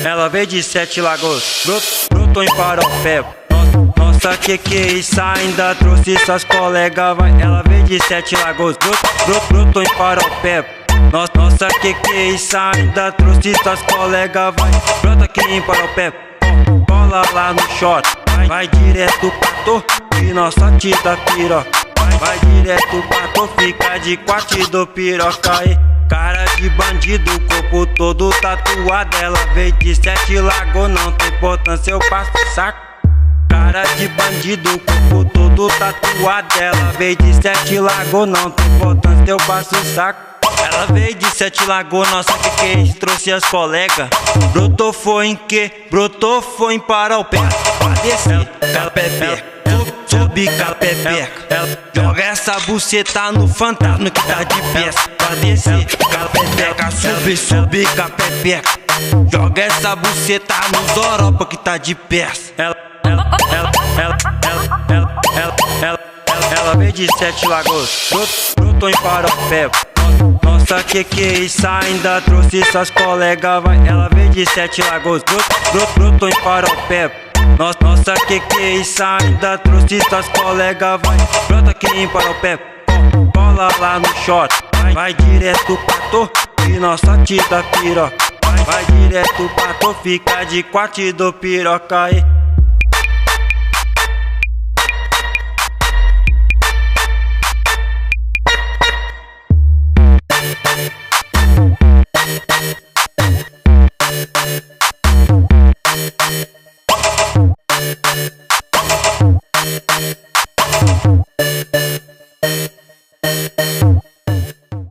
Ela veio de Sete Lagoas, brotou em Paraupeba. Nossa, que é isso? Ainda trouxe suas colegas, vai. Ela veio de Sete Lagoas, brotou em Paraupeba. Nossa, que é isso? Ainda trouxe suas colegas, vai. Brota aqui em Paraupeba, cola lá no short. Vai direto pra tu e nossa tita piroca. Vai direto pra tu, fica de quatro do piroca aí. Cara de bandido, corpo todo tatuado. Ela veio de Sete Lagoas, não tem importância, eu passo o saco. Cara de bandido, corpo todo tatuado. Ela veio de Sete Lagoas, não tem importância, eu passo o saco. Ela veio de Sete Lagoas, nossa, que é isso? Trouxe as colegas. Brotou foi em quê? Brotou foi em Paraupeba. Pra descer, cala pepeca, subir, cala pepeca. Joga essa buceta no fantasma que tá de peça. Pra descer, cala pepeca, subir, cala pepeca. Joga essa buceta no zoropa que tá de peça. Ela veio de Sete Lagoas, brotou em Paraupeba. Nossa, que é isso? Ainda trouxe suas colegas, vai. Ela veio de Sete Lagoas, brotou em Paraupeba. Nossa, que é isso? Ainda trouxe suas colegas, vai. Brota aqui em Paraupeba, cola lá no short. Vai direto pra tu e nossa tita piroca. Vai direto pra tu, fica de quatro do piroca aí.